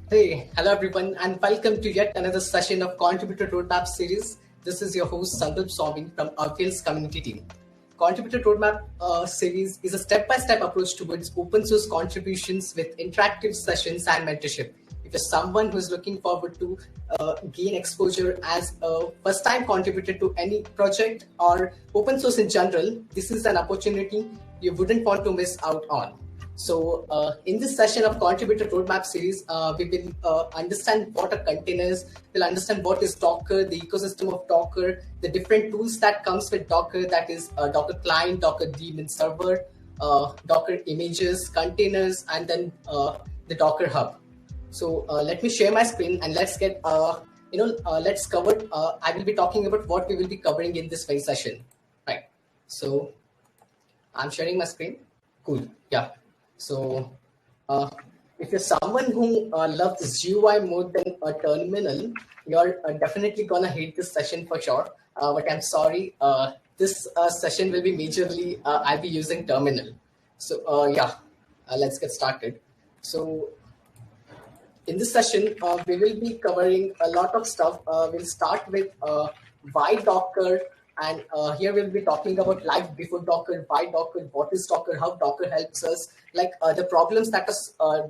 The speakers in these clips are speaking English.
Hey, hello everyone, and welcome to yet another session of Contributor Roadmap series. This is your host Sankalp Swami from Aviyel's community team. Contributor Roadmap series is a step-by-step approach towards open source contributions with interactive sessions and mentorship. If you're someone who is looking forward to gain exposure as a first-time contributor to any project or open source in general, this is an opportunity you wouldn't want to miss out on. So in this session of Contributor Roadmap series, we will understand what are containers, we'll understand what is Docker, the ecosystem of Docker, the different tools that comes with Docker, that is Docker client, Docker daemon server, Docker images, containers, and then the Docker hub. So let me share my screen and let's get, let's cover, I will be talking about what we will be covering in this very session, right? So I'm sharing my screen. Cool, yeah. So if you're someone who loves GUI more than a terminal, you're definitely gonna hate this session for sure. But I'm sorry, this session will be majorly, I'll be using terminal. So let's get started. So in this session, we will be covering a lot of stuff. We'll start with why Docker, and here we'll be talking about life before Docker, why Docker, what is Docker, how Docker helps us, like the problems that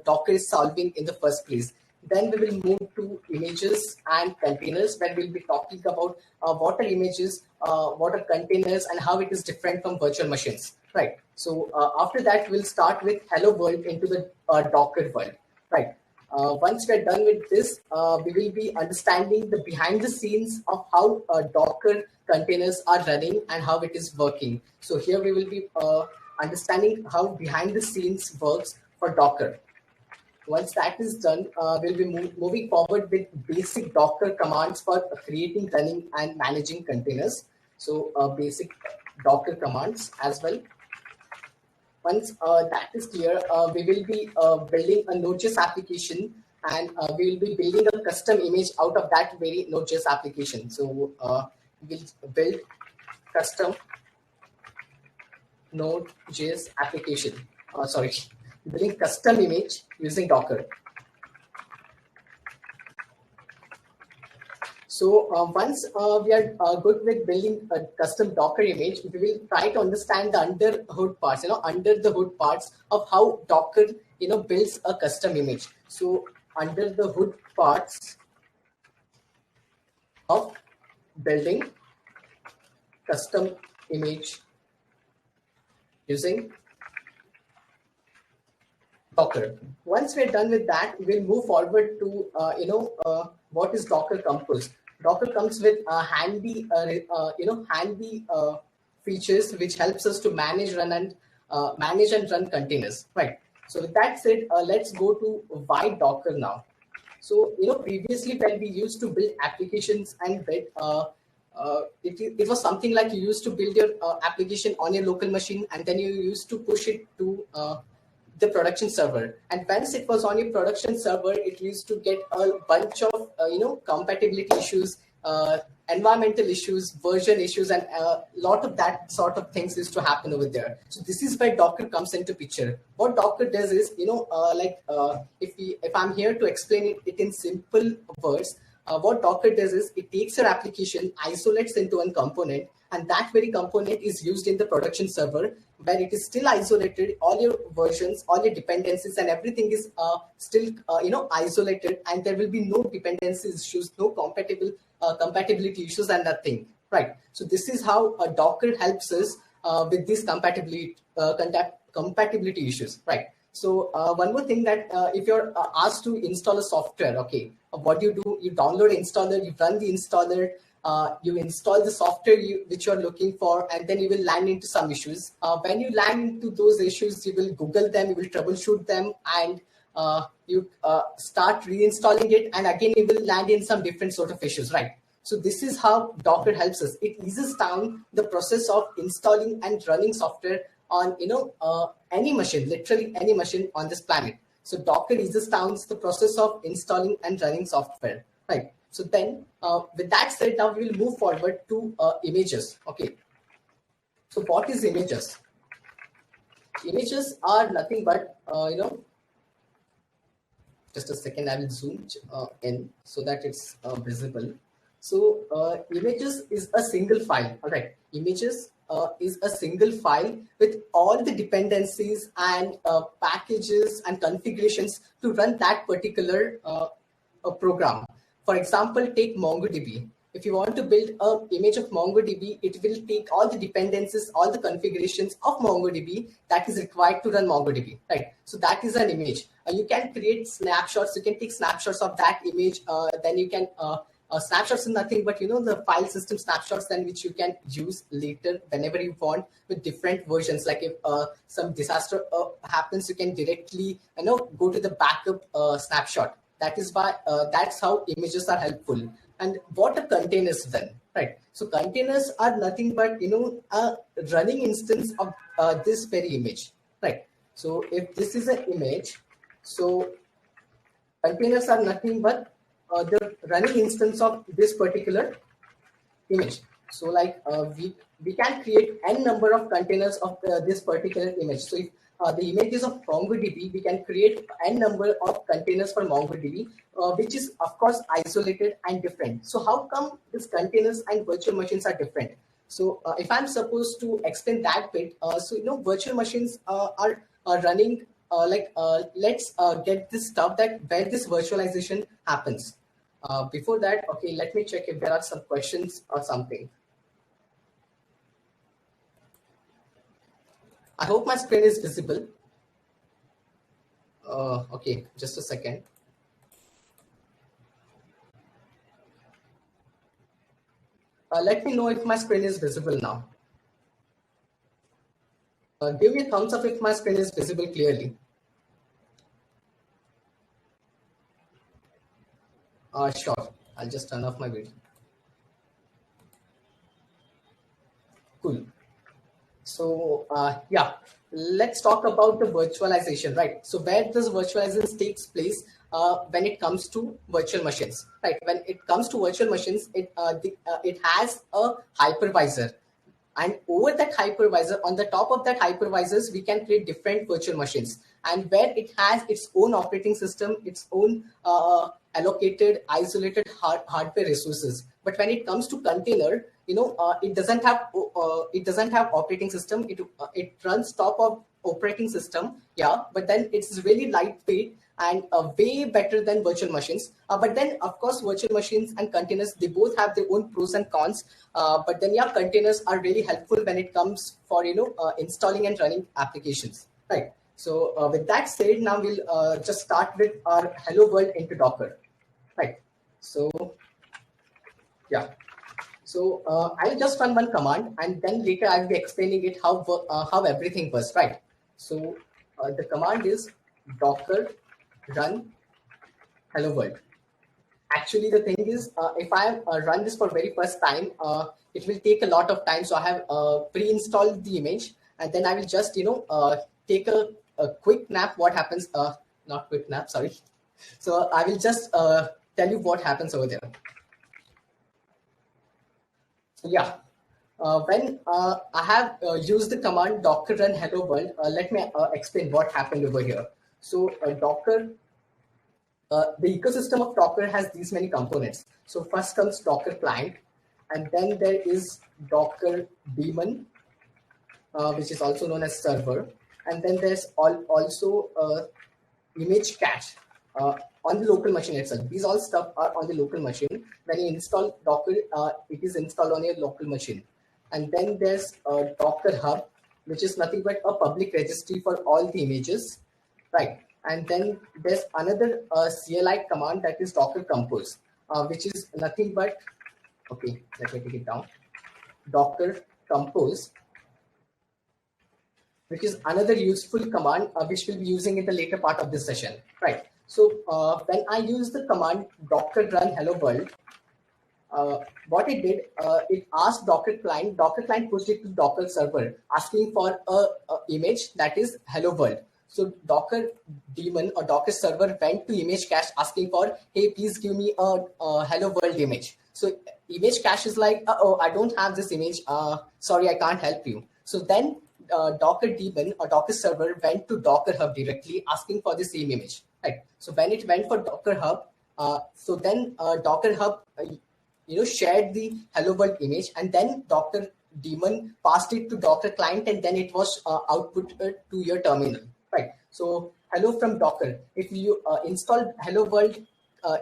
Docker is solving in the first place. Then we will move to images and containers, when we'll be talking about what are images, what are containers, and how it is different from virtual machines, right? So after that, we'll start with hello world into the Docker world, right? Once we're done with this, we will be understanding the behind the scenes of how Docker containers are running and how it is working. So here we will be understanding how behind the scenes works for Docker. Once that is done, we'll be moving forward with basic Docker commands for creating, running, and managing containers. So basic Docker commands as well. Once that is clear, we will be building a Node.js application, and we will be building a custom image out of that very Node.js application. So we'll build custom Node.js application. Building custom image using Docker. So once we are good with building a custom Docker image, we will try to understand the under the hood parts of how Docker, builds a custom image. So under the hood parts of building custom image using Docker. Once we're done with that, we'll move forward to, what is Docker Compose. Docker comes with handy features which helps us to manage and run containers, right? So with that said, let's go to why Docker now. So previously when we used to build applications and it was something like you used to build your application on your local machine, and then you used to push it to the production server. And once it was on your production server, it used to get a bunch of compatibility issues, environmental issues, version issues, and a lot of that sort of things used to happen over there. So this is where Docker comes into picture. What Docker does is, if I'm here to explain it in simple words, what Docker does is it takes your application, isolates into one component, and that very component is used in the production server, where it is still isolated. All your versions, all your dependencies, and everything is still isolated, and there will be no dependencies issues, no compatibility issues, and nothing. Right. So this is how Docker helps us with these compatibility issues. Right. So one more thing, that if you're asked to install a software, okay, what do? You download an installer, you run the installer, you install the software which you're looking for, and then you will land into some issues. When you land into those issues, you will Google them, you will troubleshoot them, and you start reinstalling it, and again you will land in some different sort of issues, right? So this is how Docker helps us. It eases down the process of installing and running software on any machine, literally any machine on this planet. So Docker eases down the process of installing and running software, right? So then with that said, now we will move forward to images. Okay. So what is images? Images are nothing but, Just a second, I will zoom in so that it's visible. So images is a single file. All right, images is a single file with all the dependencies and packages and configurations to run that particular program. For example, take MongoDB. If you want to build an image of MongoDB, it will take all the dependencies, all the configurations of MongoDB that is required to run MongoDB, right? So that is an image. You can create snapshots. You can take snapshots of that image. Then you can snapshots is nothing but the file system snapshots, then which you can use later whenever you want with different versions. Like if some disaster happens, you can directly go to the backup snapshot. That is why that's how images are helpful. And what are containers then, right? So containers are nothing but a running instance of this very image, right? So if this is an image, so containers are nothing but the running instance of this particular image. So like we can create n number of containers of this particular image. So if the image is of MongoDB, we can create n number of containers for MongoDB, which is of course isolated and different. So how come these containers and virtual machines are different? So if I'm supposed to explain that bit, so virtual machines are running let's get this stuff that where this virtualization happens. Before that, okay, let me check if there are some questions or something. I hope my screen is visible. Okay, just a second. Let me know if my screen is visible now. Give me a thumbs up if my screen is visible clearly. Sure, I'll just turn off my video. Cool. So yeah, let's talk about the virtualization, right? So where this virtualization takes place when it comes to virtual machines, right? When it comes to virtual machines, it has a hypervisor. And over that hypervisor, on the top of that hypervisors, we can create different virtual machines. And where it has its own operating system, its own allocated, isolated hardware resources. But when it comes to container, it doesn't have operating system. It runs top of operating system, yeah. But then it's really lightweight and way better than virtual machines. But then, of course, virtual machines and containers, they both have their own pros and cons. But then, yeah, containers are really helpful when it comes for installing and running applications, right? So with that said, now we'll just start with our hello world into Docker, right? So yeah. So I'll just run one command, and then later I'll be explaining it how everything works, right? So the command is docker run hello world. Actually, the thing is, if I run this for very first time, it will take a lot of time. So I have pre-installed the image, and then I will just take a quick nap. What happens? Not quick nap, sorry. So I will just tell you what happens over there. Yeah, when I have used the command docker run hello world, let me explain what happened over here. So Docker, the ecosystem of Docker has these many components. So first comes Docker client, and then there is Docker daemon, which is also known as server, and then there's also image cache on the local machine itself. These all stuff are on the local machine. When you install Docker, it is installed on your local machine. And then there's Docker Hub, which is nothing but a public registry for all the images, right? And then there's another CLI command, that is Docker Compose, which is nothing but, okay, let me take it down. Docker Compose, which is another useful command, which we'll be using in the later part of this session, right? So when I use the command docker run hello world, what it did, it asked Docker client pushed it to Docker server, asking for a image that is hello world. So Docker daemon or Docker server went to image cache asking for, hey, please give me a hello world image. So image cache is like, oh, I don't have this image. Sorry, I can't help you. So then Docker daemon or Docker server went to Docker Hub directly asking for the same image, right? So when it went for Docker Hub, so then Docker Hub, shared the hello world image, and then Docker daemon passed it to Docker client, and then it was output to your terminal, right? So hello from Docker. If you install hello world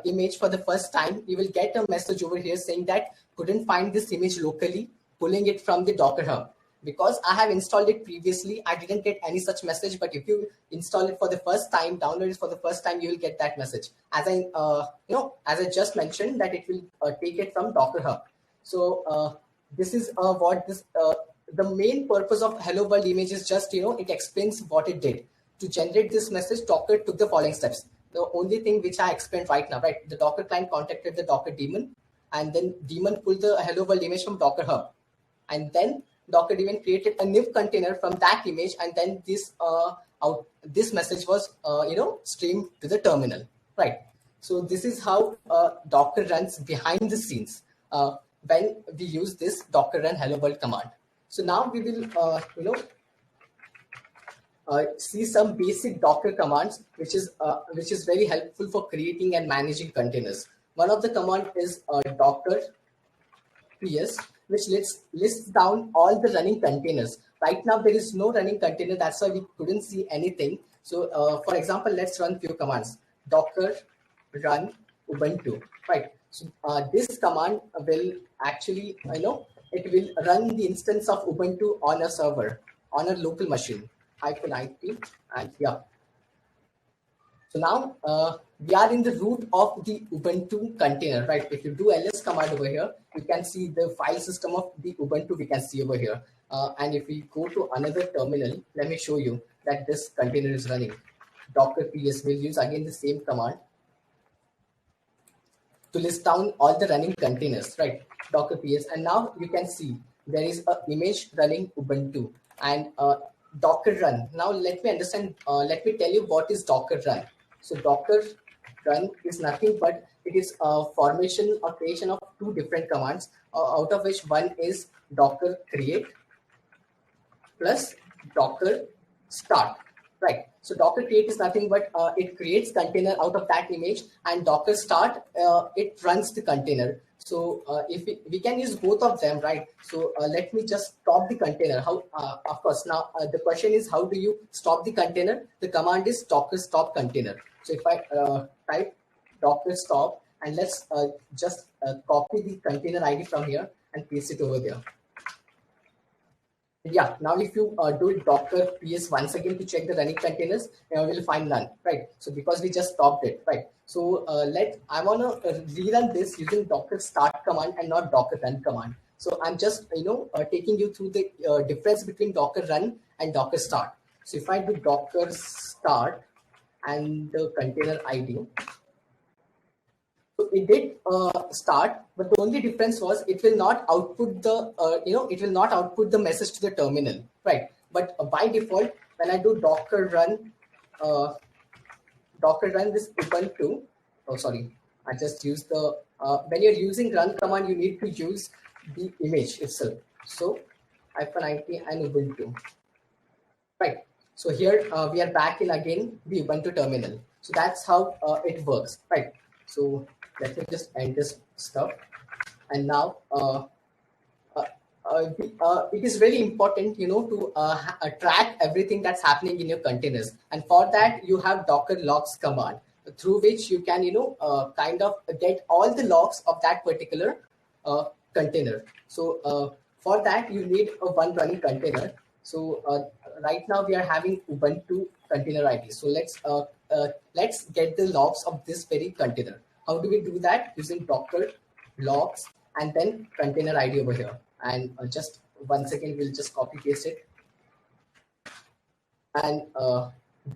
image for the first time, you will get a message over here saying that couldn't find this image locally, pulling it from the Docker Hub. Because I have installed it previously, I didn't get any such message. But if you install it for the first time, download it for the first time, you will get that message. As I just mentioned, that it will take it from Docker Hub. So this is what this the main purpose of Hello World image is. Just it explains what it did to generate this message. Docker took the following steps. The only thing which I explained right now, right? The Docker client contacted the Docker daemon, and then daemon pulled the Hello World image from Docker Hub, and then Docker daemon created a new container from that image, and then this message was streamed to the terminal, right? So this is how Docker runs behind the scenes when we use this Docker run hello world command. So now we will see some basic Docker commands, which is very helpful for creating and managing containers. One of the command is Docker ps, which lists down all the running containers. Right now there is no running container, that's why we couldn't see anything. So for example, let's run few commands. Docker run Ubuntu, right? So this command will actually it will run the instance of Ubuntu on a server, on a local machine, -IP, and yeah. So now we are in the root of the Ubuntu container, right? If you do ls command over here, you can see the file system of the Ubuntu we can see over here. And if we go to another terminal, let me show you that this container is running. Docker ps will use again the same command to list down all the running containers, right? Docker ps, and now you can see there is an image running Ubuntu and Docker run. Now let me understand, let me tell you what is Docker run. So Docker run is nothing but it is a formation or creation of two different commands, out of which one is Docker create plus Docker start, right? So Docker create is nothing but it creates container out of that image, and Docker start, it runs the container. So if we can use both of them, right? So let me just stop the container. How? Of course, now the question is, how do you stop the container? The command is Docker stop container. So if I type Docker stop, and let's just copy the container ID from here and paste it over there. Yeah, now if you do Docker ps once again to check the running containers, we'll find none, right? So because we just stopped it, right? So I want to rerun this using Docker start command and not Docker run command. So I'm just taking you through the difference between Docker run and Docker start. So if I do Docker start and the container ID, so it did start, but the only difference was it will not output the it will not output the message to the terminal, right? But by default, when I do Docker run this Ubuntu, oh sorry, I just used the when you're using run command, you need to use the image itself. So -IP and Ubuntu, right? So here we are back in again the Ubuntu terminal. So that's how it works, right? So let me just end this stuff. And now it is very important, to track everything that's happening in your containers. And for that, you have Docker logs command, through which you can, kind of get all the logs of that particular container. So for that, you need a one running container. So right now we are having Ubuntu container ID. So let's get the logs of this very container. How do we do that? Using Docker logs and then container ID over here. And just 1 second, we'll just copy paste it. And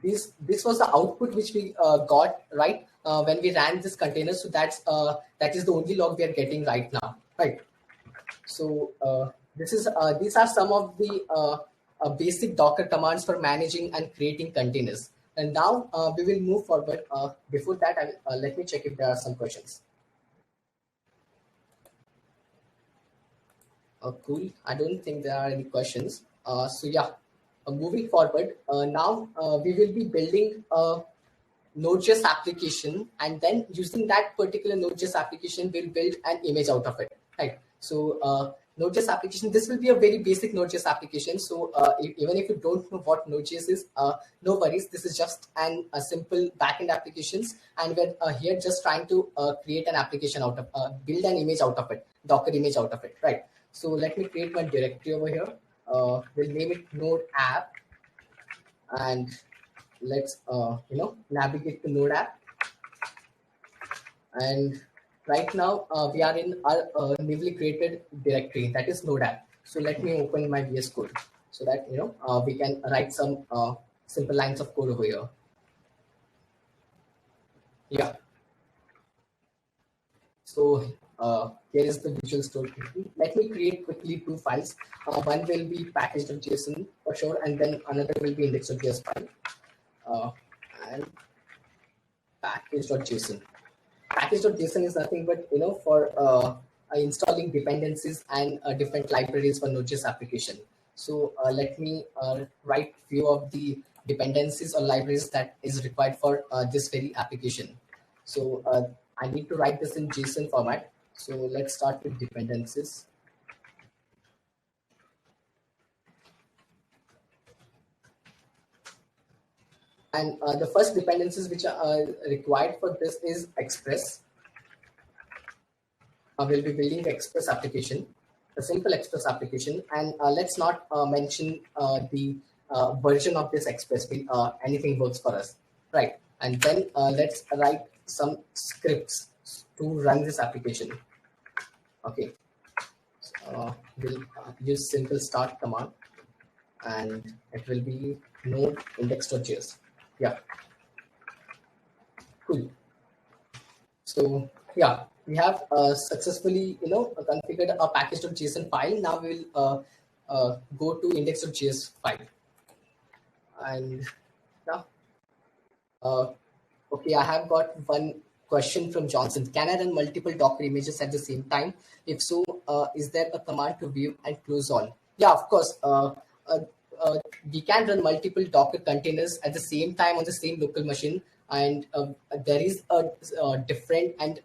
this was the output which we got, right, when we ran this container. So that is the only log we are getting right now, right? So these are some of the basic Docker commands for managing and creating containers. And now we will move forward. Before that, let me check if there are some questions. Cool. I don't think there are any questions. So yeah, moving forward, now we will be building a Node.js application, and then using that particular Node.js application, we'll build an image out of it, right? So Node.js application, this will be a very basic Node.js application. So even if you don't know what Node.js is, no worries. This is just a simple backend applications, and we're here just trying to create an application out of, build an image out of it, Docker image out of it, right? So let me create one directory over here. We'll name it Node app, and let's navigate to Node app. And right now we are in our newly created directory, that is Node app. So let me open my VS Code so that we can write some simple lines of code over here. Yeah. So here is the Visual Store. Let me create quickly two files. One will be package.json for sure, and then another will be index.js file. And package.json. Package.json is nothing but for installing dependencies and different libraries for Node.js application. So let me write few of the dependencies or libraries that is required for this very application. So I need to write this in JSON format. So let's start with dependencies. And the first dependencies which are required for this is Express. We'll be building the Express application, a simple Express application. And let's not mention the version of this Express. Anything works for us, right? And then let's write some scripts to run this application. Okay, so, we'll use simple start command, and it will be node index.js. Yeah, cool. So yeah, we have successfully configured a package.json file. Now we will go to index.js file, and yeah. Okay, I have got one question from Johnson. Can I run multiple Docker images at the same time? If so, is there a command to view and close all? Yeah, of course. We can run multiple Docker containers at the same time on the same local machine, and there is a different and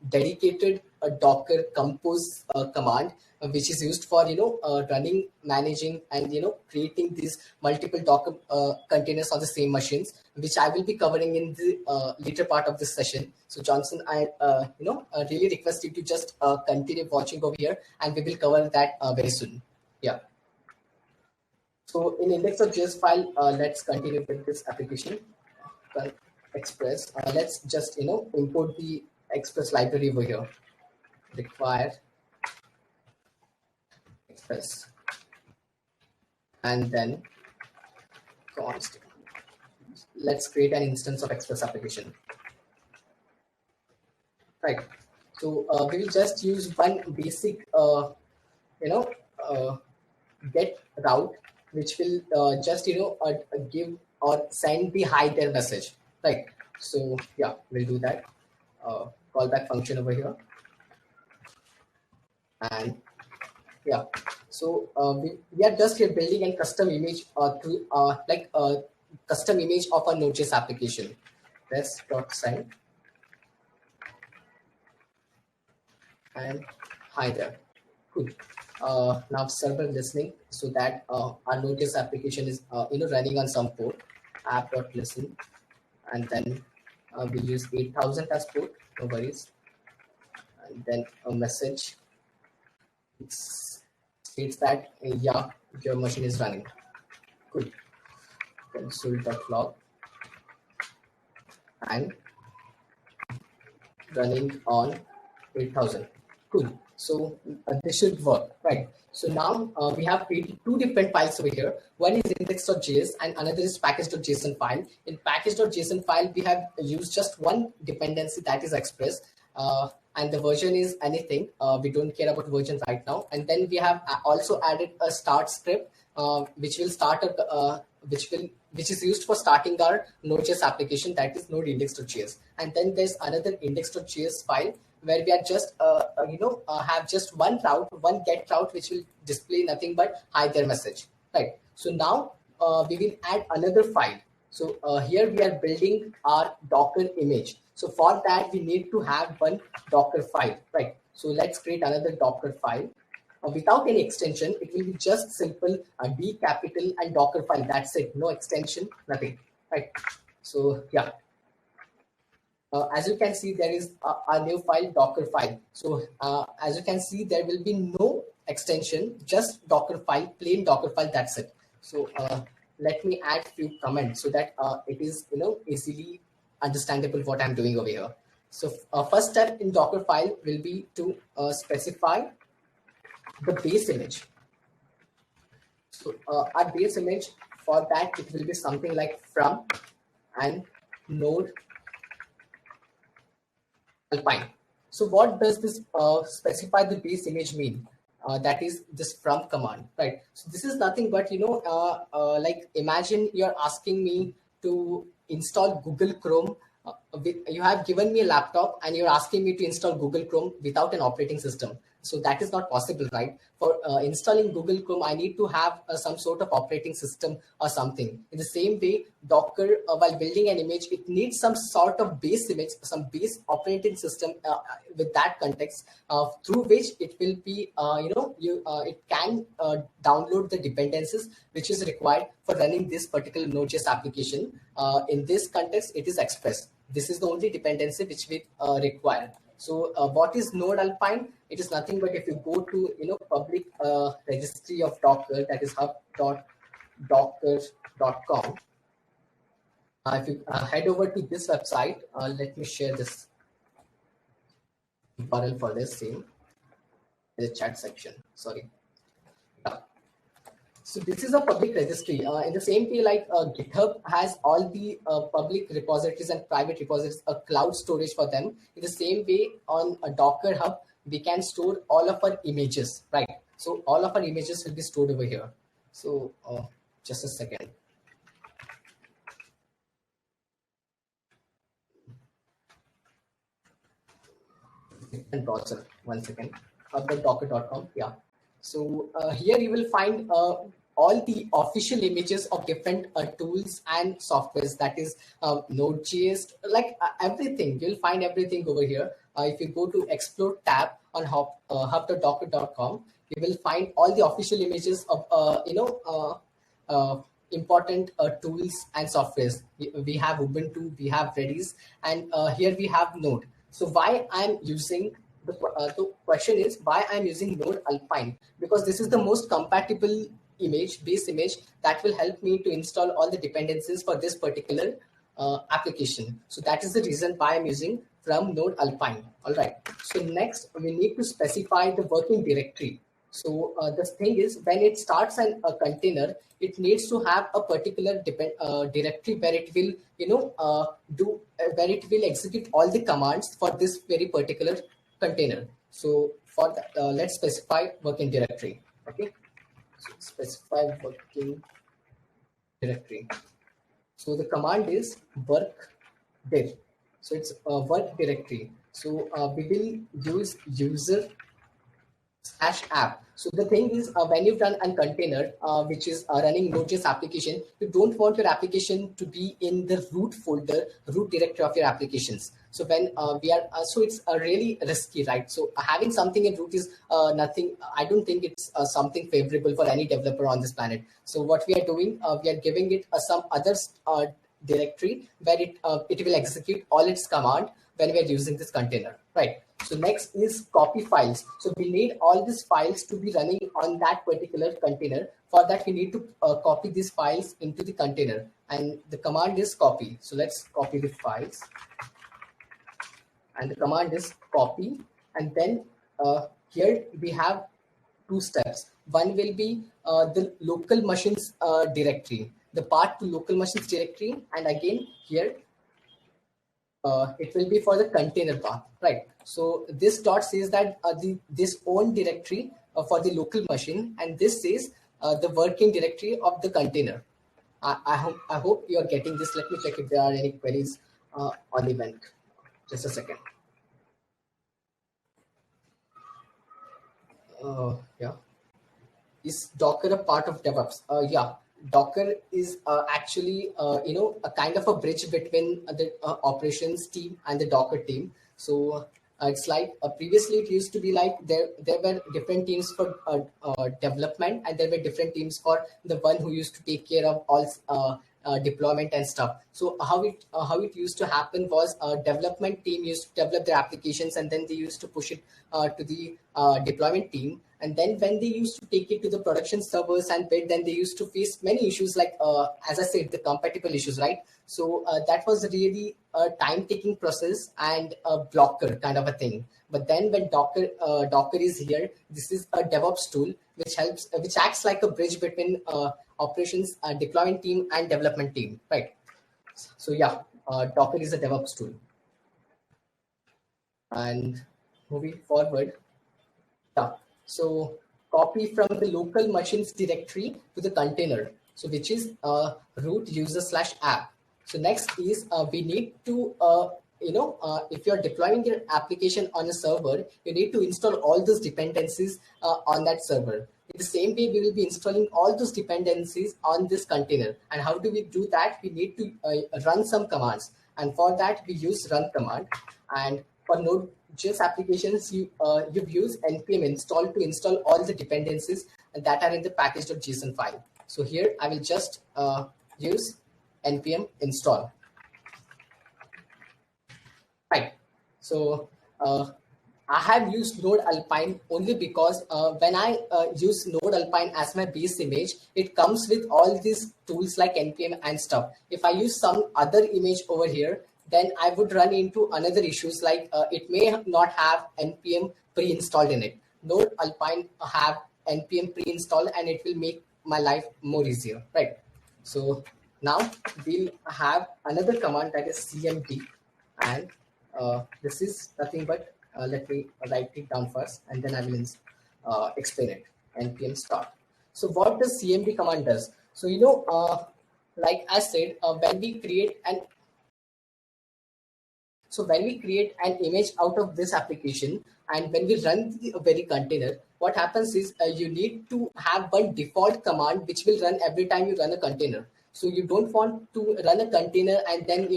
dedicated Docker compose command, which is used for running, managing, and creating these multiple Docker containers on the same machines, which I will be covering in the later part of this session. So Johnson, I really request you to just continue watching over here, and we will cover that very soon. Yeah. So in index.js file, let's continue with this application. Express. Let's just import the Express library over here. Require Express, and then const. Let's create an instance of Express application. Right. So we will just use one basic get route, which will just give or send the hi there message, right? So yeah, we'll do that. Callback function over here, and yeah, so we are just here building a custom image to like a custom image of a Node.js application. Rest.send and hi there. Good. Now server listening, so that our Node.js application is running on some port, app.listen, and then we'll use 8000 as port, no worries, and then a message states that yeah, your machine is running. Good. Console.log and running on 8000. Cool. So this should work, right? So now we have created two different files over here. One is index.js and another is package.json file. In package.json file, we have used just one dependency, that is Express, and the version is anything. We don't care about version right now. And then we have also added a start script, which will start which is used for starting our Node.js application, that is node index.js. And then there's another index.js file where we are just have just one route, one get route, which will display nothing but hi there message, right? So now we will add another file. So here we are building our Docker image. So for that, we need to have one Docker file, right? So let's create another Docker file. Without any extension, it will be just simple D capital and Dockerfile. That's it. No extension, nothing, right? So yeah, as you can see, there is a new file, Dockerfile. So as you can see, there will be no extension, just Dockerfile, plain Dockerfile. That's it. So let me add few comments so that it is easily understandable what I'm doing over here. So first step in Dockerfile will be to specify the base image. So our base image, for that it will be something like from and node Alpine. So what does this specify the base image mean? That is this from command, right? So this is nothing but, like imagine you're asking me to install Google Chrome. You have given me a laptop and you're asking me to install Google Chrome without an operating system. So that is not possible, right? For installing Google Chrome, I need to have some sort of operating system or something. In the same way, Docker, while building an image, it needs some sort of base image, some base operating system with that context, through which it will be, it can download the dependencies which is required for running this particular Node.js application. In this context, it is Express. This is the only dependency which we require. So what is Node Alpine? It is nothing but if you go to public registry of Docker, that is hub.docker.com. If you head over to this website, let me share this URL for this same in the chat section. Sorry. So this is a public registry. In the same way, like GitHub has all the public repositories and private repositories, a cloud storage for them. In the same way, on a Docker Hub, we can store all of our images, right? So all of our images will be stored over here. So just a second. And browser, 1 second. Hub.docker.com. Yeah. So here you will find all the official images of different tools and softwares, that is Node.js, like everything. You'll find everything over here. If you go to Explore tab on hub.docker.com, you will find all the official images of important tools and softwares. We have Ubuntu, we have Redis, and here we have Node. So why I'm using the question is why I'm using Node Alpine, because this is the most compatible base image that will help me to install all the dependencies for this particular application. So that is the reason why I'm using from Node Alpine. All right. So next we need to specify the working directory. So the thing is, when it starts a container, it needs to have a particular directory where it will, where it will execute all the commands for this very particular container. So for that, let's specify working directory. Okay. So specify working directory. So the command is work dir. So it's a work directory. So we will use user /app. So the thing is, when you've done a container which is running Node.js application, you don't want your application to be in the root folder, root directory of your applications. So when so it's really risky, right? So having something in root is nothing. I don't think it's something favorable for any developer on this planet. So what we are doing, we are giving it some other directory where it will execute all its command when we are using this container, right? So next is copy files. So we need all these files to be running on that particular container. For that, we need to copy these files into the container, and the command is copy. So let's copy the files, and the command is copy. And then here we have two steps. One will be the local machines directory, the path to local machines directory, and again here it will be for the container path, right? So this dot says that this own directory for the local machine, and this says the working directory of the container. I hope you are getting this. Let me check if there are any queries on the event. Just a second. Yeah. Is Docker a part of DevOps? Yeah. Docker is actually, a kind of a bridge between the operations team and the Docker team. So it's like previously it used to be like there were different teams for development, and there were different teams for the one who used to take care of all deployment and stuff. So how it used to happen was development team used to develop their applications, and then they used to push it to the deployment team. And then when they used to take it to the production servers and build, then they used to face many issues like, as I said, the compatible issues, right? So that was really a time-taking process and a blocker kind of a thing. But then when Docker is here, this is a DevOps tool which acts like a bridge between operations, deployment team and development team, right? So yeah, Docker is a DevOps tool. And moving forward, yeah. So copy from the local machines directory to the container, so which is root user / app. So next is we need to, if you're deploying your application on a server, you need to install all those dependencies on that server. In the same way, we will be installing all those dependencies on this container. And how do we do that? We need to run some commands. And for that, we use run command. And for Node.js applications, you've used npm install to install all the dependencies that are in the package.json file. So here I will just use npm install. Right. So I have used Node Alpine only because when I use Node Alpine as my base image, it comes with all these tools like npm and stuff. If I use some other image over here, then I would run into another issues like it may not have npm pre-installed in it. Node Alpine have npm pre-installed, and it will make my life more easier, right? So now we'll have another command that is cmd, and this is nothing but let me write it down first, and then I will explain it. npm start. So what does cmd command does? So like I said, when we create an image out of this application, and when we run the very container, what happens is you need to have one default command which will run every time you run a container. So you don't want to run a container and then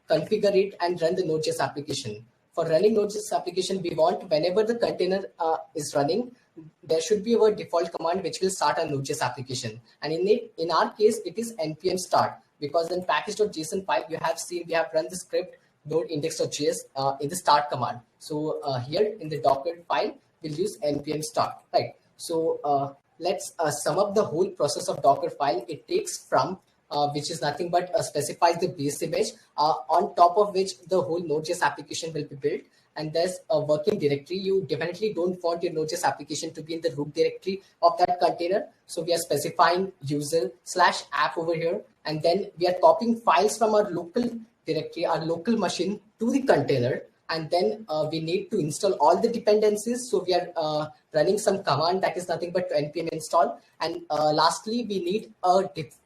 configure it and run the Node.js application. For running Node.js application, we want whenever the container is running, there should be a default command which will start a Node.js application. And in our case, it is npm start, because in package.json file, you have seen we have run the script node index.js in the start command. So here in the Docker file, we'll use npm start, right? So let's sum up the whole process of Dockerfile. It takes from which is nothing but specifies the base image on top of which the whole Node.js application will be built. And there's a working directory. You definitely don't want your Node.js application to be in the root directory of that container. So we are specifying user / app over here. And then we are copying files from our local directory, our local machine, to the container. And then we need to install all the dependencies. So we are running some command that is nothing but npm install. And lastly, we need a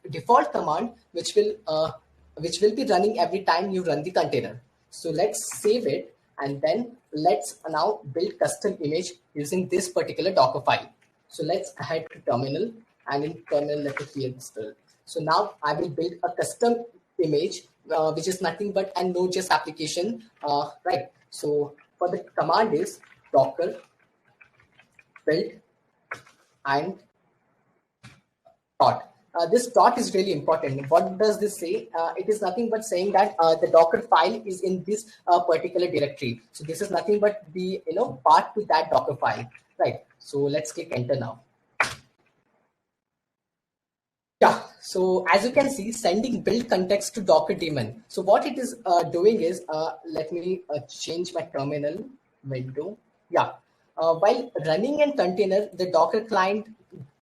default command which will be running every time you run the container. So let's save it, and then let's now build custom image using this particular Docker file. So let's head to terminal, and in terminal, let me clear this. So now I will build a custom image which is nothing but a Node.js application, right? So for the command is docker build and dot. This dot is really important. What does this say? It is nothing but saying that the Docker file is in this particular directory. So this is nothing but the path to that Docker file, right? So let's click enter now. Yeah, so as you can see, sending build context to Docker daemon. So what it is doing is, let me change my terminal window. Yeah, while running a container, the Docker client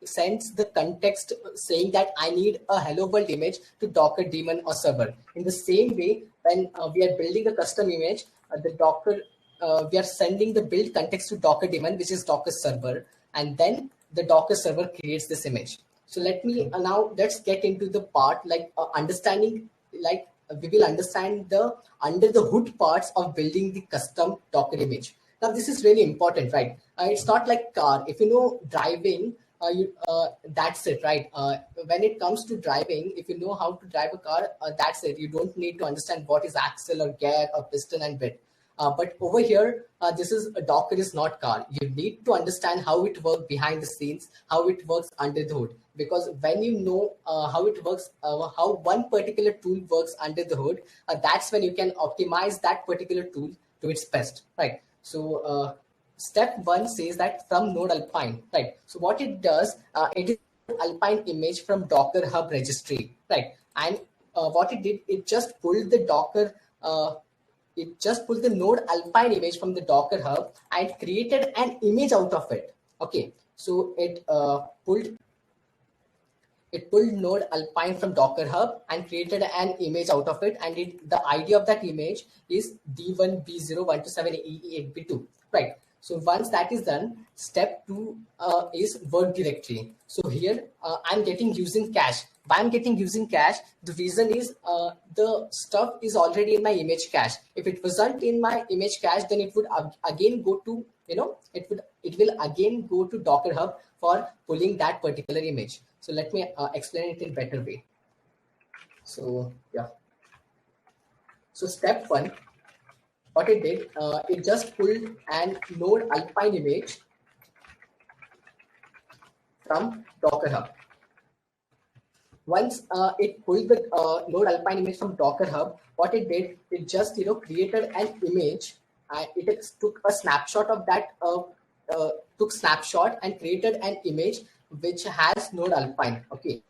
sends the context saying that I need a hello world image to Docker daemon or server. In the same way, when we are building a custom image, we are sending the build context to Docker daemon, which is Docker server, and then the Docker server creates this image. So let's get into the part like understanding, like we will understand the under the hood parts of building the custom Docker image. Now this is really important, right? It's not like car. If you know driving, that's it, right? When it comes to driving, if you know how to drive a car, that's it. You don't need to understand what is axle or gear or piston and bit. But over here, this is a Docker is not car. You need to understand how it works behind the scenes, how it works under the hood. Because when you know how it works, how one particular tool works under the hood, that's when you can optimize that particular tool to its best, right? So step one says that from node Alpine, right? So what it does, it is Alpine image from Docker Hub registry, right? And what it did, it just pulled the Docker. It just pulled the node Alpine image from the Docker Hub and created an image out of it. Okay, so it pulled node Alpine from Docker Hub and created an image out of it. And the ID of that image is D1B0127EE8B2, right? So once that is done, step two is work directory. So here I'm getting using cache. Why I'm getting using cache? The reason is the stuff is already in my image cache. If it wasn't in my image cache, then it would again go to, it will again go to Docker Hub for pulling that particular image. So let me explain it in a better way. So yeah. So step one, what it did, it just pulled an node Alpine image from Docker Hub. Once it pulled the node Alpine image from Docker Hub, what it did, it just created an image. It took a snapshot of that, took snapshot and created an image which has node Alpine. Okay.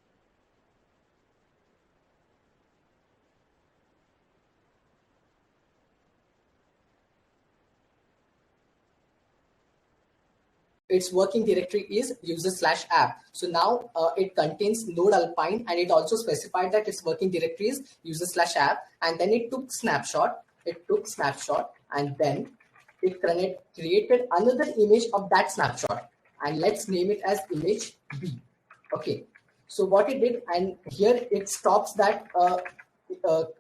Its working directory is user/app. So now it contains node Alpine, and it also specified that its working directory is user/app. And then it took snapshot. And then it created another image of that snapshot. And let's name it as image B. Okay. So what it did, and here it stops that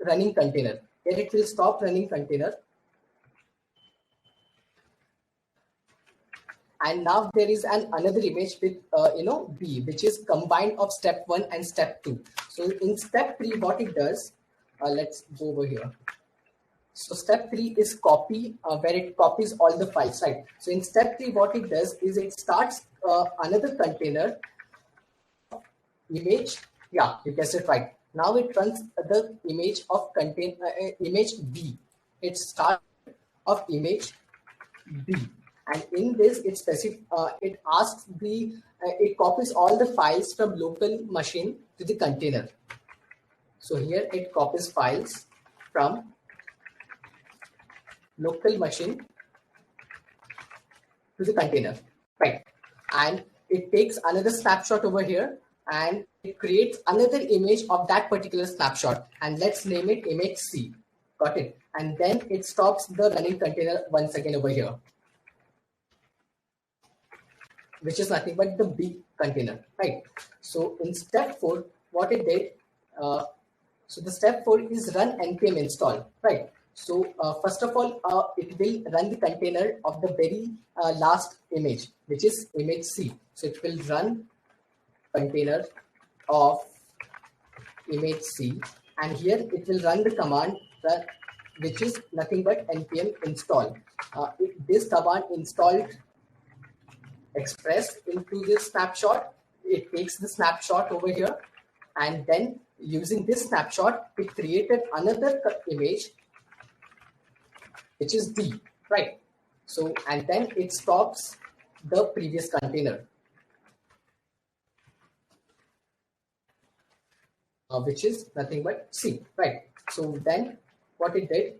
running container. Here it will stop running container. And now there is another image with B, which is combined of step one and step two. So in step three, what it does, let's go over here. So step three is copy, where it copies all the files, right? So in step three, what it does is it starts another container image. Yeah, you guessed it right. Now it runs the image of image B. It starts of image B. And in this, it asks it copies all the files from local machine to the container. So here it copies files from local machine to the container, right? And it takes another snapshot over here and it creates another image of that particular snapshot. And let's name it image C. Got it? And then it stops the running container once again over here, which is nothing but the B container, right? So in step four, what it did, so the step four is run npm install, right? So first of all, it will run the container of the very last image, which is image C. So it will run container of image C, and here it will run the command which is nothing but npm install. This command installed expressed into this snapshot. It takes the snapshot over here, and then using this snapshot, it created another image, which is D, right? So, and then it stops the previous container, which is nothing but C, right? So then what it did,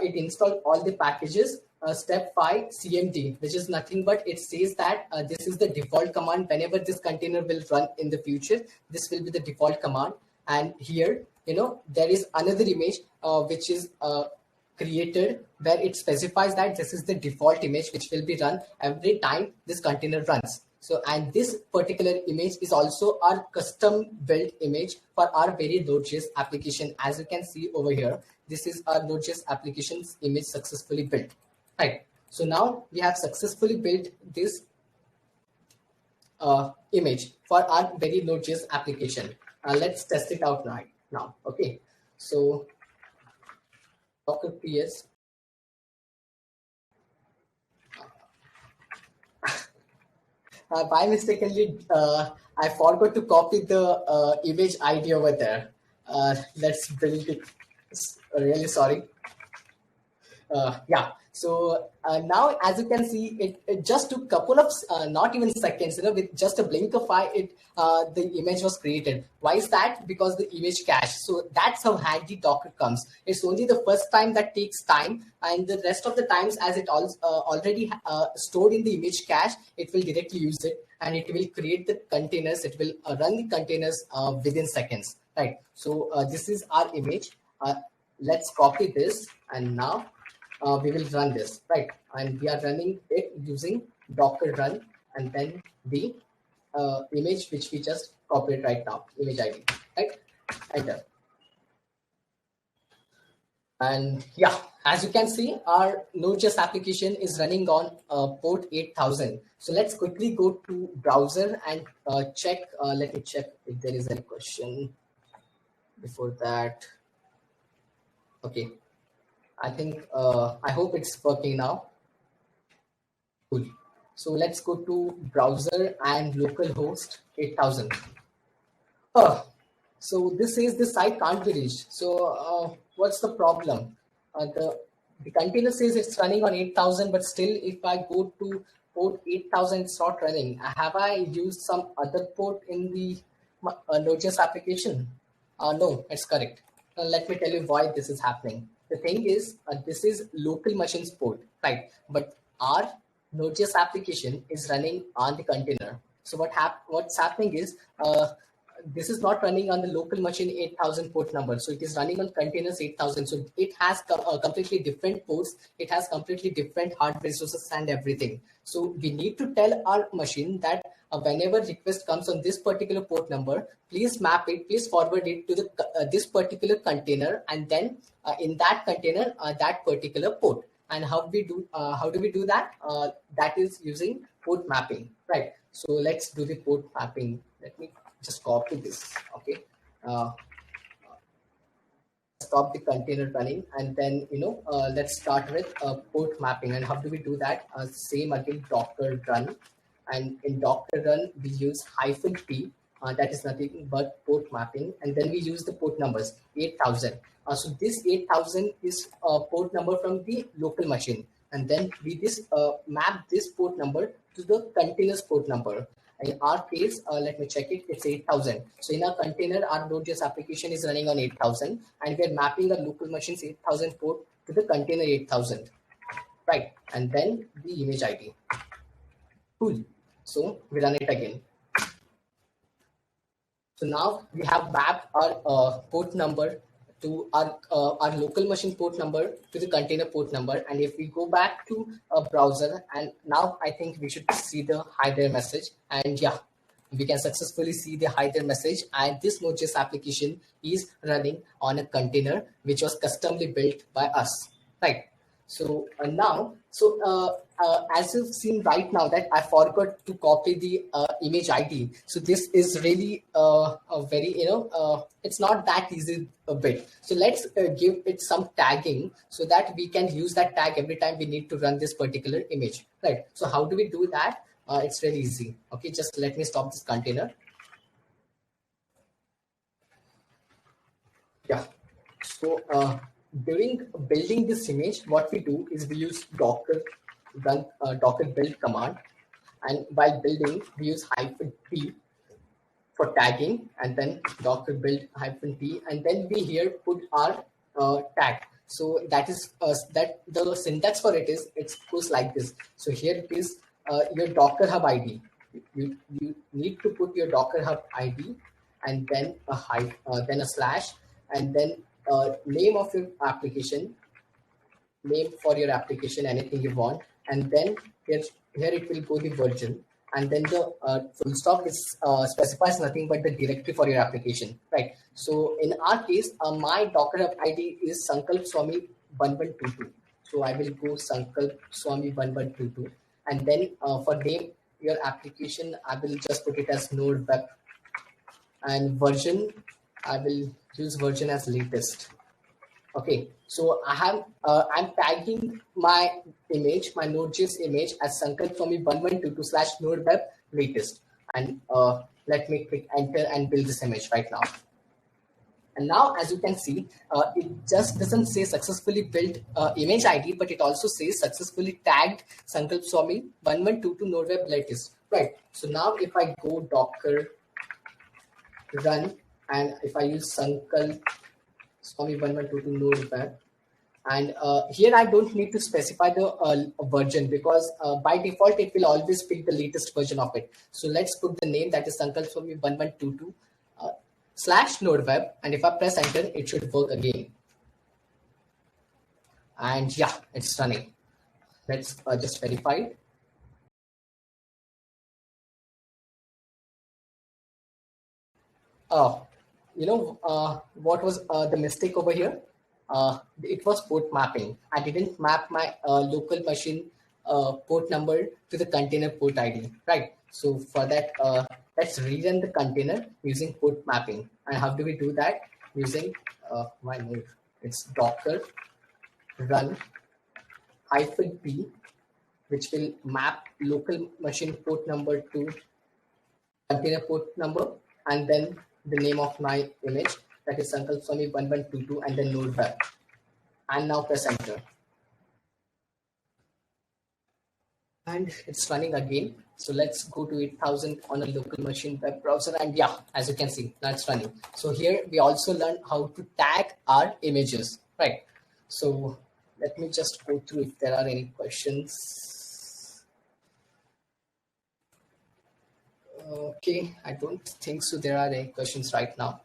it installed all the packages. Step 5 cmd, which is nothing but it says that this is the default command. Whenever this container will run in the future, this will be the default command. And here, there is another image which is created where it specifies that this is the default image which will be run every time this container runs. So, and this particular image is also our custom built image for our very Node.js application. As you can see over here, this is our Node.js application's image successfully built. Right. So now we have successfully built this image for our very Node.js application. Let's test it out right now. Okay, so Docker PS. By mistakenly, I forgot to copy the image ID over there. Let's build it. Really sorry. Yeah. So now, as you can see, it just took a couple of not even seconds. With just a blink of eye, the image was created. Why is that? Because the image cache. So that's how handy Docker comes. It's only the first time that takes time, and the rest of the times, as it already stored in the image cache, it will directly use it, and it will create the containers. It will run the containers within seconds. Right. So this is our image. Let's copy this, and now we will run this, right? And we are running it using Docker run, and then the image which we just copied right now, image ID, right? Enter. And yeah, as you can see, our Node.js application is running on port 8000. So let's quickly go to browser and check. Let me check if there is any question before that. Okay. I think, I hope it's working now. Cool. So let's go to browser and localhost 8000. Oh, so this says the site can't be reached. So what's the problem? The container says it's running on 8000, but still if I go to port 8000, it's not running. Have I used some other port in the Node.js application? No, it's correct. Let me tell you why this is happening. The thing is, this is local machines port, right? But our Node.js application is running on the container. So what's happening is, this is not running on the local machine 8000 port number. So it is running on containers 8000. So it has completely different ports. It has completely different hardware resources and everything. So we need to tell our machine that whenever request comes on this particular port number, please map it, please forward it to the this particular container, and then in that container, that particular port. And how do we do that? That is using port mapping, right? So let's do the port mapping. Let me just copy this. Okay. Stop the container running, and then let's start with port mapping. And how do we do that? Same again, Docker run, and in Docker run we use -p. That is nothing but port mapping, and then we use the port numbers 8000. So this 8000 is port number from the local machine, and then we map this port number to the containers port number. In our case, let me check it, it's 8000. So in our container, our Node.js application is running on 8000, and we're mapping the local machines 8000 port to the container 8000, right? And then the image ID. Cool. So we run it again. So now we have mapped our port number to our local machine port number to the container port number. And if we go back to a browser, and now I think we should see the hi there message, and yeah, we can successfully see the hi there message. And this Node.js application is running on a container which was customly built by us, right? So now, as you've seen right now that I forgot to copy the image ID. So this is really a very, it's not that easy a bit. So let's give it some tagging so that we can use that tag every time we need to run this particular image, right? So how do we do that? It's really easy. Okay, just let me stop this container. Yeah. So during building this image, what we do is we use Docker build command, and while building we use -p for tagging, and then Docker build -p, and then we here put our tag. So that is that the syntax for it goes like this. So here it is your Docker Hub ID. You need to put your Docker Hub ID, and then then a slash, and then name of your application, name for your application, anything you want, and then here it will go the version, and then the full stop specifies nothing but the directory for your application, right? So in our case, my Docker Hub ID is Sankalp Swami 1122. So I will go Sankalp Swami 1122, and then for name your application, I will just put it as node web, and version, I will use version as latest. Okay, so I'm tagging my image, my Node.js image as Sankalp Swami 1122 / node web latest, and let me click enter and build this image right now. And now, as you can see, it just doesn't say successfully built image ID, but it also says successfully tagged Sankalp Swami 1122 node web latest. Right. So now, if I go Docker run, and if I use Sankalp Swami 1122 node web, and here I don't need to specify the version, because by default it will always pick the latest version of it. So let's put the name, that is Sankalp Swami 1122 / node web, and if I press enter, it should work again. And yeah, it's running. Let's just verify it. What was the mistake over here? It was port mapping. I didn't map my local machine port number to the container port ID, right? So for that, let's rerun the container using port mapping. And how do we do that? Using my node. It's Docker run -p, which will map local machine port number to container port number, and then the name of my image, that is Sankalp Swami 1122, and then node web. And now press enter. And it's running again. So let's go to 8000 on a local machine web browser. And yeah, as you can see, that's running. So here we also learned how to tag our images, right? So let me just go through if there are any questions. Okay, I don't think so there are any questions right now.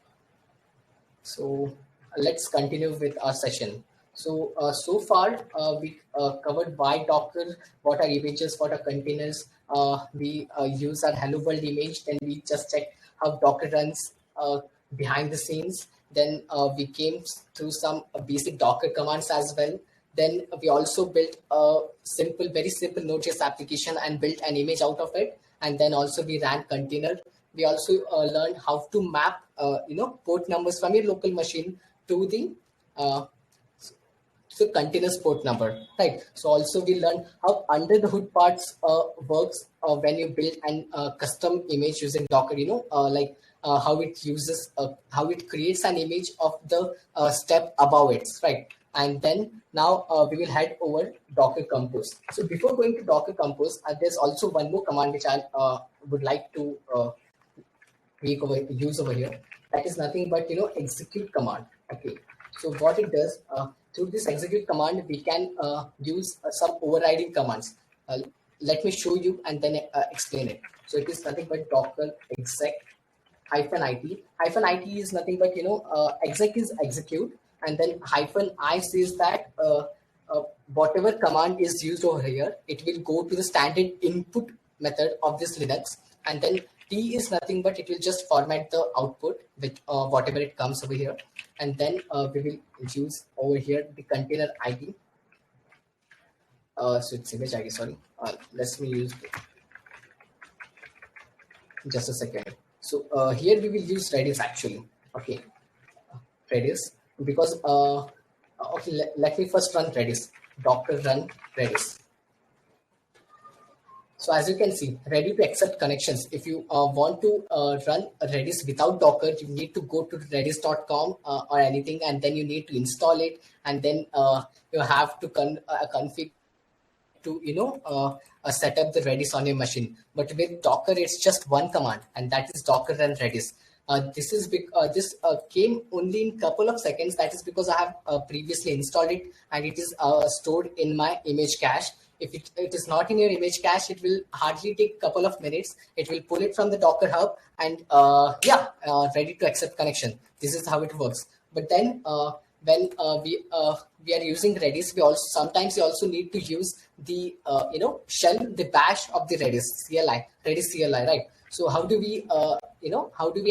So let's continue with our session. So so far we covered why Docker, what are images, what are containers. We use our Hello World image, then we just check how Docker runs behind the scenes. Then we came through some basic Docker commands as well. Then we also built a simple, very simple Node.js application and built an image out of it. And then also we ran container. We also learned how to map, port numbers from your local machine to the containers port number, right? So also we learned how under the hood parts works when you build an custom image using Docker, how it uses, how it creates an image of the step above it, right? And then now we will head over Docker Compose. So before going to Docker Compose, there's also one more command which I would like to use over here. That is nothing but execute command. Okay. So what it does, through this execute command, we can use some overriding commands. Let me show you and then explain it. So it is nothing but Docker exec -it. -it is nothing but exec is execute, and then -I says that whatever command is used over here, it will go to the standard input method of this Linux, and then T is nothing but it will just format the output with whatever it comes over here, and then we will use over here the container ID. So it's image ID. Sorry, let me use just a second. So here we will use Redis actually. Okay, Redis, because okay, let me first run Redis. Docker run Redis. So as you can see, ready to accept connections. If you want to run Redis without Docker, you need to go to redis.com or anything, and then you need to install it, and then you have to config to set up the Redis on your machine. But with Docker, it's just one command, and that is Docker run Redis. This came only in couple of seconds. That is because I have previously installed it, and it is stored in my image cache. If it is not in your image cache, it will hardly take a couple of minutes. It will pull it from the Docker hub and ready to accept connection. This is how it works. But then when we are using Redis, we also need to use the shell, the bash of the Redis CLI, right? So how do we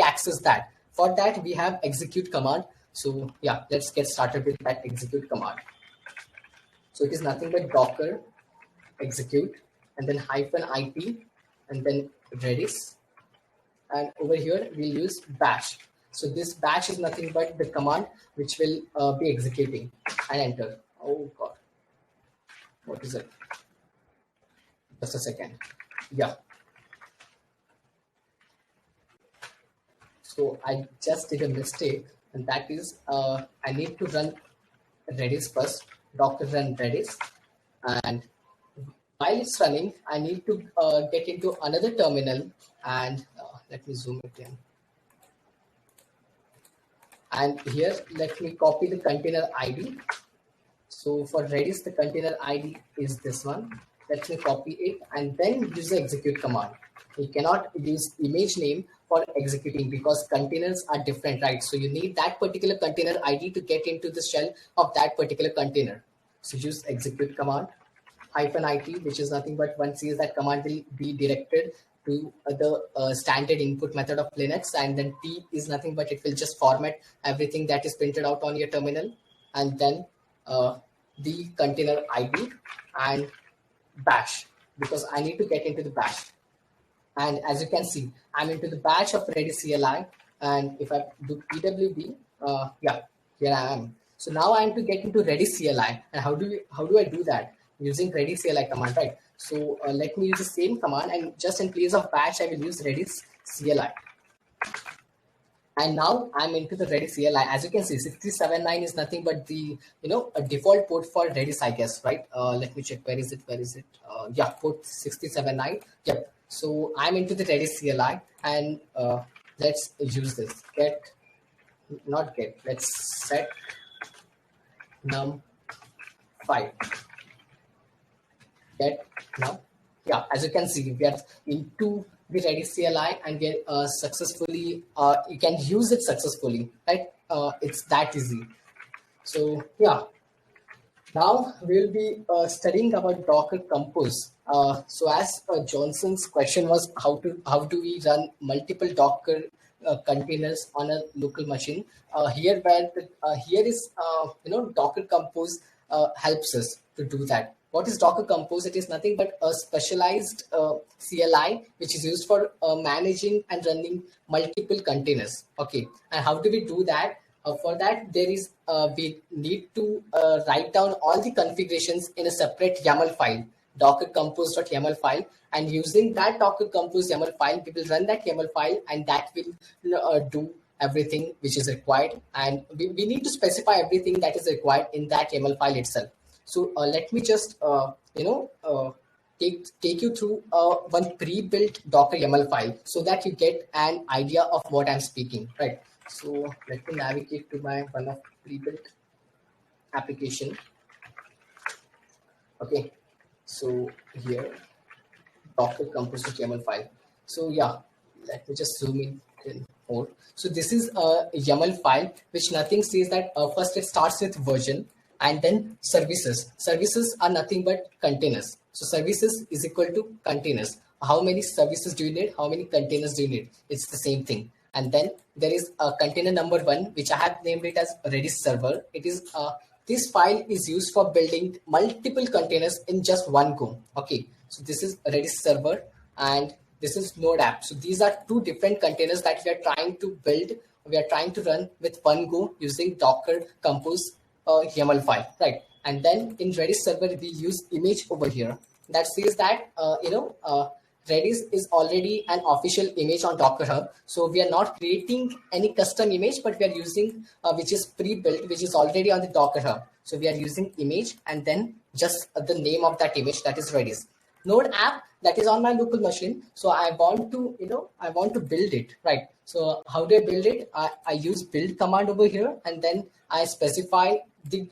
access that? For that we have execute command. So yeah, let's get started with that execute command. So it is nothing but Docker execute, and then -it, and then Redis, and over here we'll use bash. So this bash is nothing but the command which will be executing, and enter. Oh God, what is it? Just a second. Yeah. So I just did a mistake, and that is I need to run Redis first, Docker run Redis, and while it's running, I need to get into another terminal, and let me zoom it in. And here, let me copy the container ID. So for Redis, the container ID is this one. Let me copy it and then use the execute command. You cannot use image name for executing because containers are different, right? So you need that particular container ID to get into the shell of that particular container. So use execute command -it, which is nothing but one sees that command will be directed to the standard input method of Linux, and then T is nothing but it will just format everything that is printed out on your terminal, and then the container ID and bash, because I need to get into the bash. And as you can see, I'm into the bash of Redis CLI, and if I do pwd, yeah, here I am. So now I am to get into Redis CLI, and how do I do that? Using Redis CLI command, right? So let me use the same command, and just in place of bash, I will use Redis CLI. And now I'm into the Redis CLI. As you can see, 679 is nothing but the a default port for Redis, I guess, right? Let me check. Where is it? Yeah, port 679. Yep. So I'm into the Redis CLI, and let's use this. Let's set num5. Get now. Yeah, as you can see, we are into the Redis CLI, and we are successfully, you can use it successfully, right? It's that easy. So yeah, now we'll be studying about Docker Compose. So as Johnson's question was, how do we run multiple Docker containers on a local machine? Here is Docker Compose helps us to do that. What is Docker Compose? It is nothing but a specialized CLI which is used for managing and running multiple containers. Okay, and how do we do that? For that, we need to write down all the configurations in a separate YAML file, Docker Compose.yaml file, and using that Docker Compose YAML file, we will run that YAML file, and that will do everything which is required. And we need to specify everything that is required in that YAML file itself. So let me just take you through one pre-built Docker YAML file so that you get an idea of what I'm speaking, right? So let me navigate to my one of pre-built application. Okay, so here Docker Compose YAML file. So yeah, let me just zoom in more. So this is a YAML file which nothing says that first it starts with version, and then services. Services are nothing but containers. So services is equal to containers. How many services do you need? How many containers do you need? It's the same thing. And then there is a container number 1, which I have named it as Redis server. It is this file is used for building multiple containers in just one go. Okay, so this is Redis server, and this is Node app. So these are two different containers that we are trying to build. We are trying to run with one go using Docker Compose YAML file, right? And then in Redis server, we use image over here that says that Redis is already an official image on Docker Hub. So we are not creating any custom image, but we are using which is pre-built, which is already on the Docker Hub. So we are using image and then just the name of that image, that is Redis. Node app, that is on my local machine. So I want to build it, right? So how do I build it? I use build command over here, and then I specify the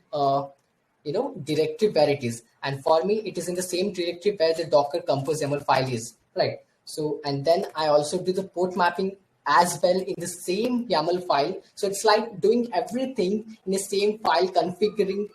directory where it is. And for me, it is in the same directory where the Docker Compose YAML file is, right? So, and then I also do the port mapping as well in the same YAML file. So it's like doing everything in the same file, configuring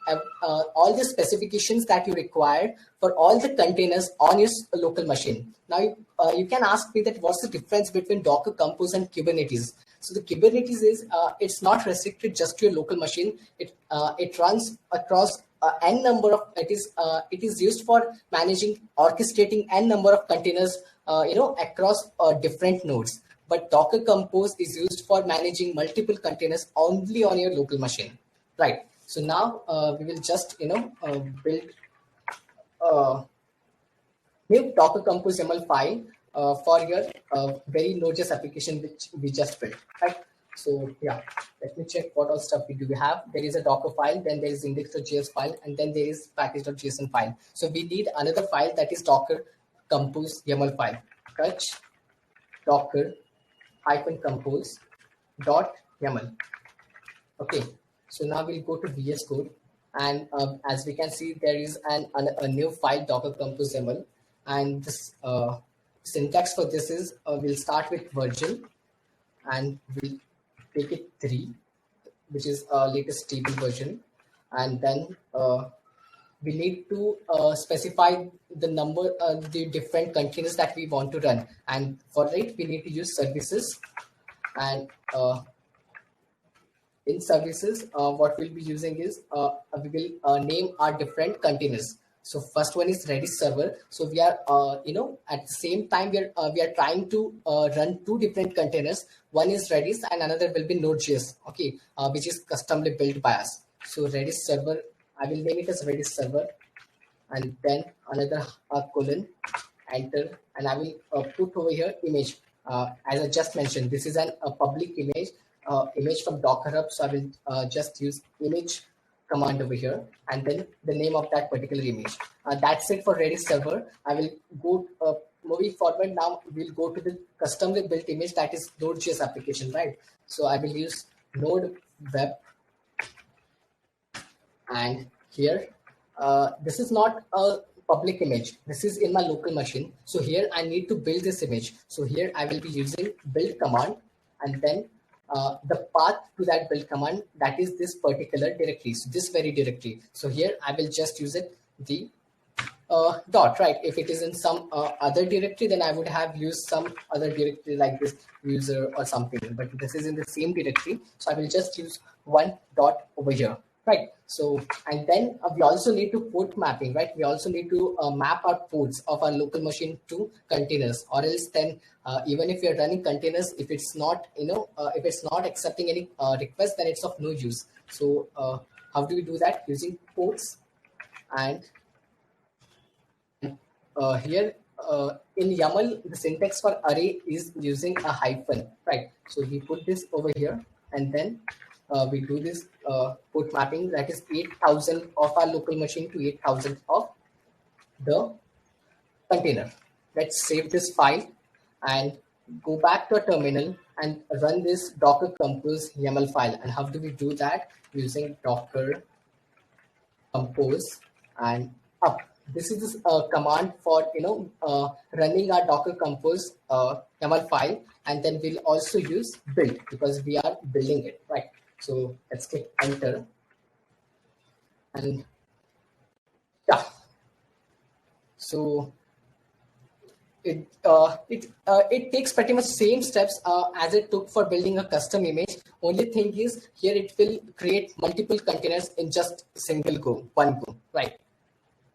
all the specifications that you require for all the containers on your local machine. Now, you can ask me that what's the difference between Docker Compose and Kubernetes? So the Kubernetes is, it's not restricted just to your local machine. It runs across n number of it is used for managing orchestrating n number of containers across different nodes. But Docker Compose is used for managing multiple containers only on your local machine, right? So now we will just build new Docker Compose YAML file for your very Node.js application which we just built, right? So yeah, let me check what all stuff we do. We have, there is a Dockerfile, then there is index.js file, and then there is package.json file. So we need another file, that is Docker Compose YAML file. Touch Docker -compose .yaml. Okay, so now we'll go to VS Code, and as we can see, there is a new file, Docker Compose YAML, and this syntax for this is we'll start with version, and we'll take it 3, which is latest stable version, and then we need to specify the number, the different containers that we want to run, and for it we need to use services. And in services, what we'll be using is we will name our different containers. So first one is Redis server. So we are at the same time we are trying to run 2 different containers. One is Redis and another will be Node.js, okay, which is customly built by us. So Redis server, I will name it as Redis server, and then another colon, enter, and I will put over here image. As I just mentioned, this is a public image from Docker Hub, so I will just use image command over here, and then the name of that particular image. That's it for Redis server. I will go moving forward. Now we'll go to the customly built image, that is Node.js application, right? So I will use Node Web, and here this is not a public image. This is in my local machine. So here I need to build this image. So here I will be using build command, and then the path to that build command, that is this particular directory. So this very directory. So here I will just use it the dot, right? If it is in some other directory, then I would have used some other directory like this user or something. But this is in the same directory, so I will just use one dot over here. Right. So, and then we also need to port mapping, right? We also need to map our ports of our local machine to containers, or else then even if you're running containers, if it's not, if it's not accepting any request, then it's of no use. So how do we do that? Using ports, and here in YAML, the syntax for array is using a hyphen, right? So we put this over here, and then we do this port mapping, that is 8,000 of our local machine to 8,000 of the container. Let's save this file and go back to a terminal and run this Docker Compose YAML file. And how do we do that? Using Docker Compose and up. This is a command for running our Docker Compose YAML file, and then we'll also use build because we are building it, right? So let's click enter, and yeah, so it takes pretty much same steps as it took for building a custom image. Only thing is here it will create multiple containers in just one go, right?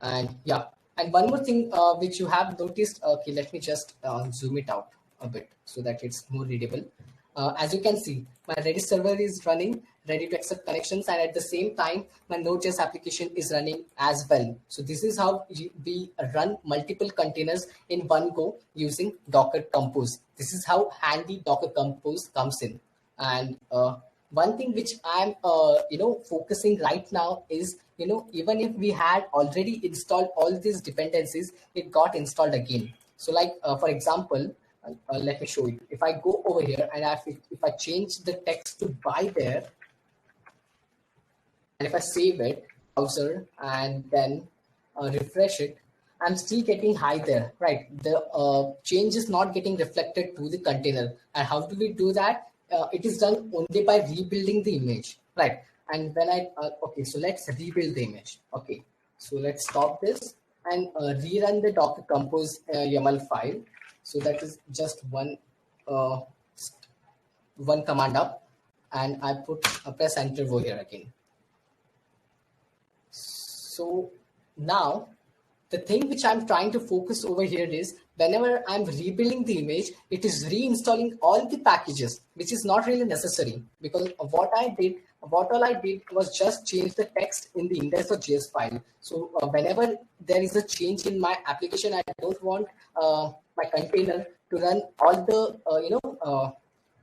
And yeah, and one more thing which you have noticed, okay, let me just zoom it out a bit so that it's more readable. As you can see, my Redis server is running, ready to accept connections, and at the same time, my Node.js application is running as well. So this is how we run multiple containers in one go using Docker Compose. This is how handy Docker Compose comes in. And one thing which I'm focusing right now is, even if we had already installed all these dependencies, it got installed again. So like for example, let me show you. If I go over here and if I change the text to by there, and if I save it, browser, and then refresh it, I'm still getting high there, right? The change is not getting reflected to the container. And how do we do that? It is done only by rebuilding the image, right? And when okay, so let's rebuild the image. Okay, so let's stop this and rerun the Docker Compose YAML file. So that is just one command up, and I press enter over here again. So now the thing which I'm trying to focus over here is whenever I'm rebuilding the image, it is reinstalling all the packages, which is not really necessary because what all I did was just change the text in the index.js file. So whenever there is a change in my application, I don't want my container to run all the,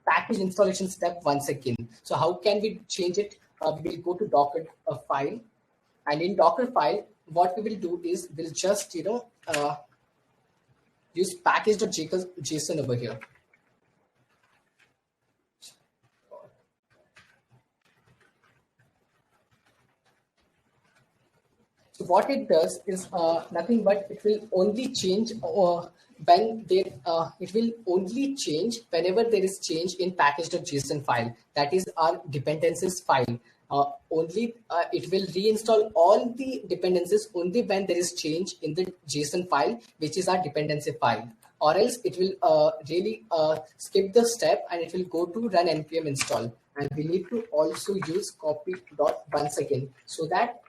package installation step once again. So how can we change it? We will go to Docker file, and in Dockerfile, what we will do is we'll just use package.json over here. So what it does is nothing but it will only change it will only change whenever there is change in package.json file. That is our dependencies file. It will reinstall all the dependencies only when there is change in the JSON file, which is our dependency file. Or else it will really skip the step and it will go to run npm install. And we need to also use copy dot once again so that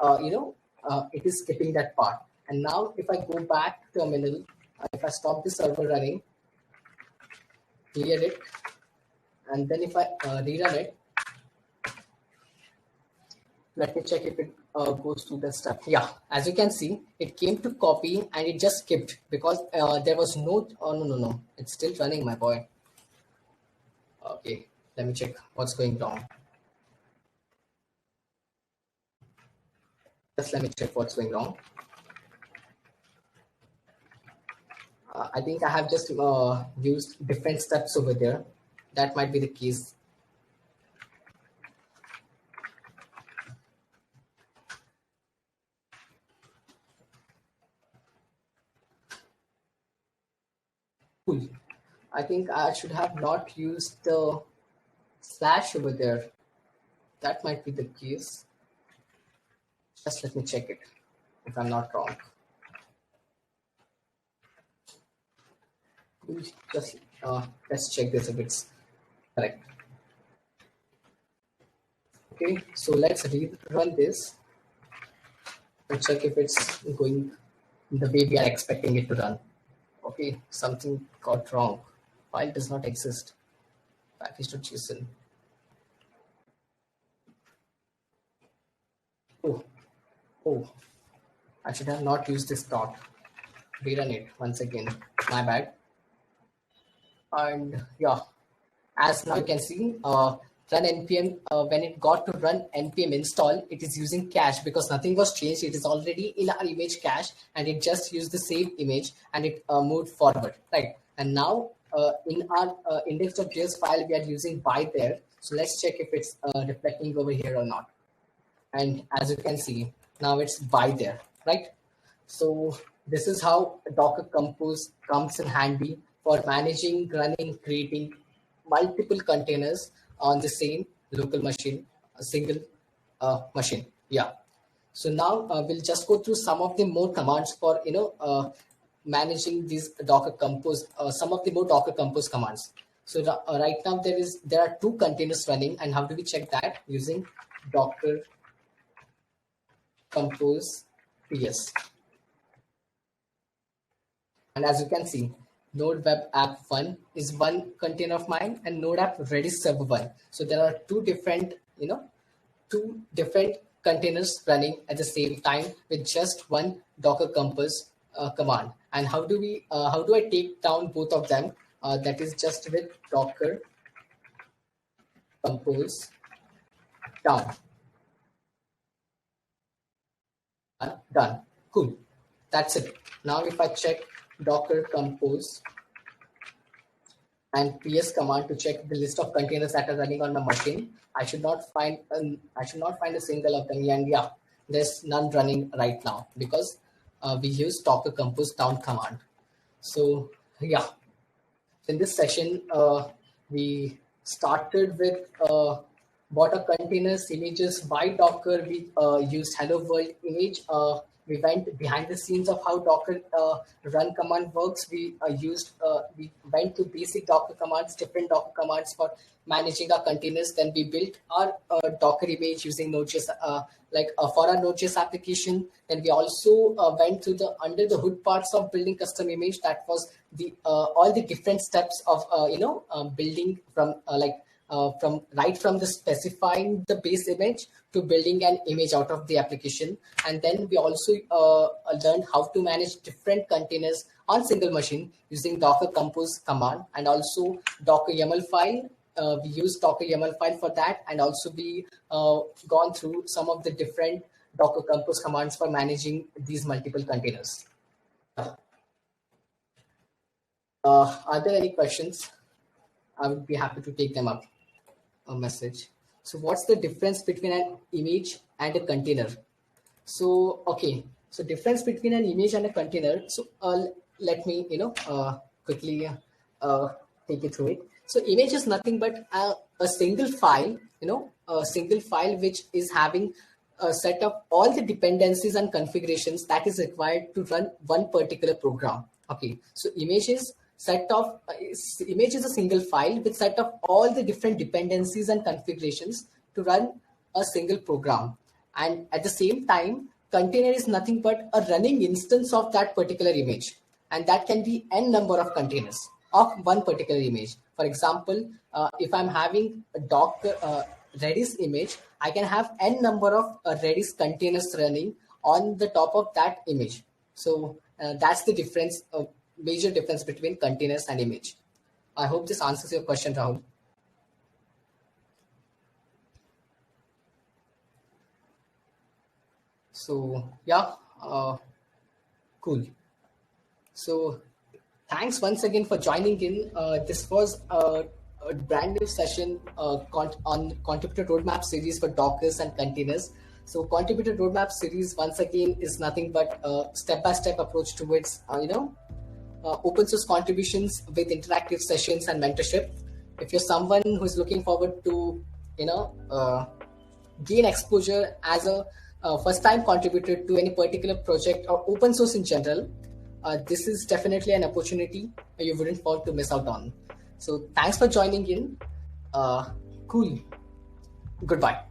it is skipping that part. And now if I go back to terminal, if I stop the server running, clear it, and then if I rerun it, let me check if it goes through the step. Yeah, as you can see, it came to copy and it just skipped because there was no, no, it's still running, my boy. Okay, let me check what's going wrong. Just let me check what's going wrong. I think I have just used different steps over there. That might be the case. Cool. I think I should have not used the slash over there. That might be the case. Just let me check it if I'm not wrong. Just let's check this if it's correct. Okay, so let's rerun this and check if it's going the way we are expecting it to run. Okay, something got wrong. File does not exist. Package.json. Oh, I should have not used this dot. Rerun it once again. My bad. And yeah, as now you can see, run npm, when it got to run npm install, it is using cache because nothing was changed. It is already in our image cache and it just used the same image and it moved forward, right? And now in our index.js file, we are using by there. So let's check if it's reflecting over here or not. And as you can see, now it's by there, right? So this is how Docker Compose comes in handy for managing, running, creating multiple containers on the same local machine, a single machine. Yeah. So now we'll just go through some of the more commands for managing these Docker Compose. Some of the more Docker Compose commands. So right now there are 2 containers running, and how do we check that? Using Docker Compose PS. And as you can see, Node Web App 1 is one container of mine and Node App Redis Server 1. So there are 2 different, 2 different containers running at the same time with just one Docker Compose command. And how do I take down both of them? That is just with Docker Compose down. Done. Cool. That's it. Now if I check Docker Compose and PS command to check the list of containers that are running on my machine, I should not find a single of them. And yeah, there's none running right now because we use Docker Compose down command. So yeah, in this session we started with what are containers, images by Docker. We used Hello World image We went behind the scenes of how Docker run command works. We went to basic Docker commands, different Docker commands for managing our containers. Then we built our Docker image using Node.js, for our Node.js application. Then we also went to the under the hood parts of building custom image. That was the all the different steps of building from the specifying the base image to building an image out of the application. And then we also learned how to manage different containers on single machine using Docker Compose command, and also Docker YAML file. We use Docker YAML file for that, and also we gone through some of the different Docker Compose commands for managing these multiple containers. Are there any questions? I would be happy to take them up. A message. So what's the difference between an image and a container? So, okay. So difference between an image and a container. So let me, quickly take you through it. So image is nothing but a single file, a single file which is having a set of all the dependencies and configurations that is required to run one particular program. Okay. So image is a single file with set of all the different dependencies and configurations to run a single program. And at the same time, container is nothing but a running instance of that particular image. And that can be n number of containers of one particular image. For example, if I'm having a Docker Redis image, I can have n number of Redis containers running on the top of that image. So that's the difference, major difference between containers and image. I hope this answers your question, Rahul. So yeah, cool. So thanks once again for joining in. This was a brand new session on Contributor Roadmap series for Dockers and containers. So Contributor Roadmap series once again is nothing but a step-by-step approach towards open source contributions with interactive sessions and mentorship. If you're someone who's looking forward to gain exposure as a first-time contributor to any particular project or open source in general, this is definitely an opportunity you wouldn't want to miss out on. So thanks for joining in. Cool. Goodbye.